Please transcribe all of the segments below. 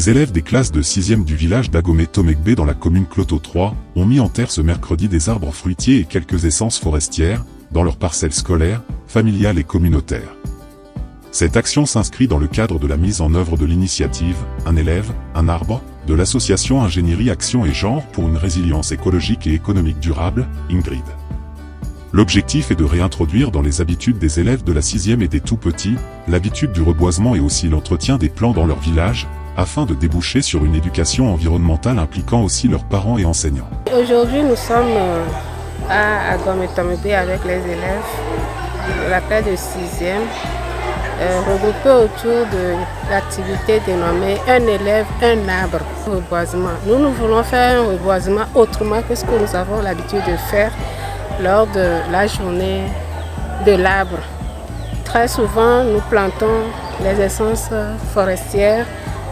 Les élèves des classes de 6e du village d'Agomé-Tomekbe dans la commune Cloto 3 ont mis en terre ce mercredi des arbres fruitiers et quelques essences forestières dans leurs parcelles scolaires, familiales et communautaires. Cette action s'inscrit dans le cadre de la mise en œuvre de l'initiative « Un élève, un arbre » de l'association Ingénierie Action et Genre pour une résilience écologique et économique durable, Ingrid. L'objectif est de réintroduire dans les habitudes des élèves de la 6e et des tout-petits, l'habitude du reboisement et aussi l'entretien des plants dans leur village, afin de déboucher sur une éducation environnementale impliquant aussi leurs parents et enseignants. Aujourd'hui, nous sommes à Agomé-Tomekbe avec les élèves de la classe de 6e, regroupés autour de l'activité dénommée « Un élève, un arbre » reboisement. Nous voulons faire un reboisement autrement que ce que nous avons l'habitude de faire lors de la journée de l'arbre. Très souvent, nous plantons les essences forestières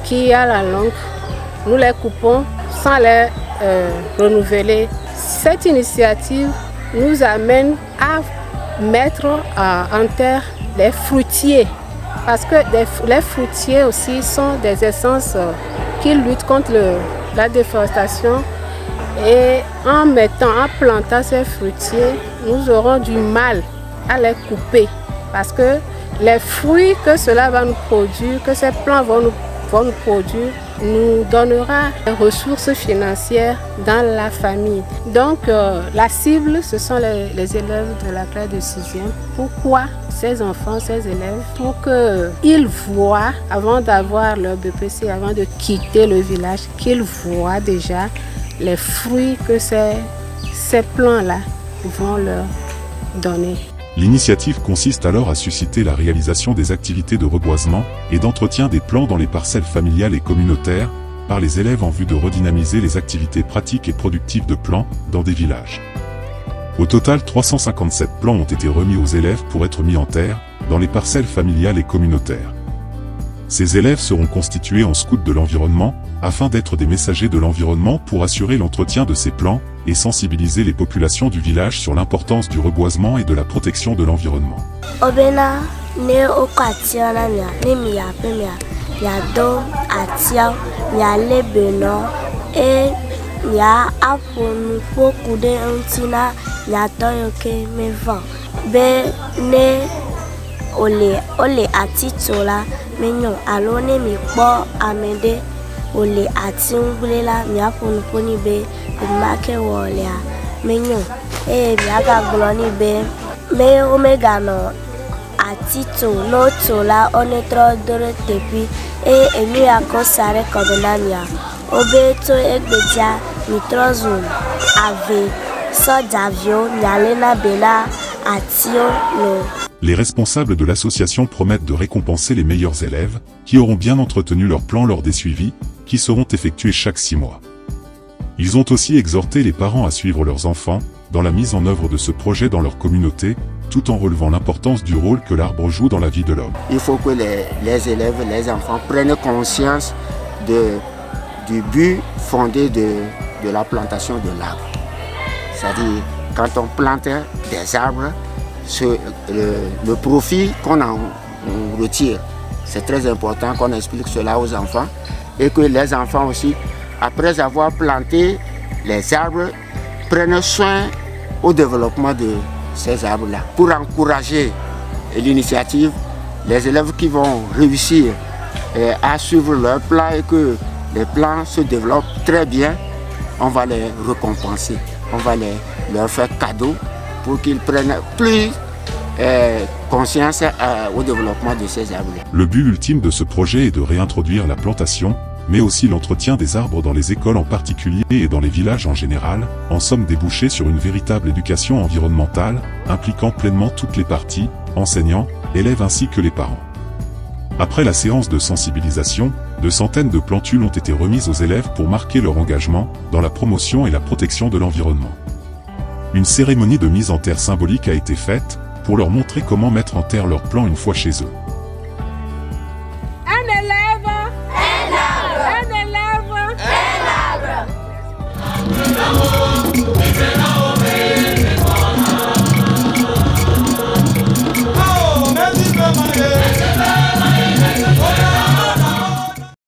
qui, à la longue, nous les coupons sans les renouveler. Cette initiative nous amène à mettre en terre des fruitiers, parce que les fruitiers aussi sont des essences qui luttent contre la déforestation, et en plantant ces fruitiers, nous aurons du mal à les couper, parce que les fruits que cela va nous produire, que ces plants vont nous produire, nous donnera des ressources financières dans la famille. Donc la cible, ce sont les élèves de la classe de 6e. Pourquoi ces enfants, ces élèves? Pour qu'ils voient, avant d'avoir leur BPC, avant de quitter le village, qu'ils voient déjà les fruits que ces plants-là vont leur donner. L'initiative consiste alors à susciter la réalisation des activités de reboisement et d'entretien des plants dans les parcelles familiales et communautaires par les élèves en vue de redynamiser les activités pratiques et productives de plants dans des villages. Au total, 357 plants ont été remis aux élèves pour être mis en terre dans les parcelles familiales et communautaires. Ces élèves seront constitués en scouts de l'environnement afin d'être des messagers de l'environnement pour assurer l'entretien de ces plants et sensibiliser les populations du village sur l'importance du reboisement et de la protection de l'environnement. Ole ati ngbulela mia ponu poni be make wolea menyo mia ga gloni be me omega no atito no tola onetro dore tepi emi akosare kobenamia obe to egbeja nitrozum ave sodavio mialena bela atio no. Les responsables de l'association promettent de récompenser les meilleurs élèves, qui auront bien entretenu leur plan lors des suivis, qui seront effectués chaque 6 mois. Ils ont aussi exhorté les parents à suivre leurs enfants, dans la mise en œuvre de ce projet dans leur communauté, tout en relevant l'importance du rôle que l'arbre joue dans la vie de l'homme. Il faut que les élèves, les enfants prennent conscience du but fondé de la plantation de l'arbre. C'est-à-dire, quand on plante des arbres, le profit qu'on en retire, c'est très important qu'on explique cela aux enfants et que les enfants aussi, après avoir planté les arbres, prennent soin au développement de ces arbres-là. Pour encourager l'initiative, les élèves qui vont réussir à suivre leur plan et que les plans se développent très bien, on va les récompenser, on va leur faire cadeau pour qu'ils prennent plus conscience au développement de ces arbres. Le but ultime de ce projet est de réintroduire la plantation, mais aussi l'entretien des arbres dans les écoles en particulier et dans les villages en général, en somme déboucher sur une véritable éducation environnementale, impliquant pleinement toutes les parties, enseignants, élèves ainsi que les parents. Après la séance de sensibilisation, de centaines de plantules ont été remises aux élèves pour marquer leur engagement dans la promotion et la protection de l'environnement. Une cérémonie de mise en terre symbolique a été faite, pour leur montrer comment mettre en terre leur plan une fois chez eux. Un élève, un arbre. Un élève, un arbre.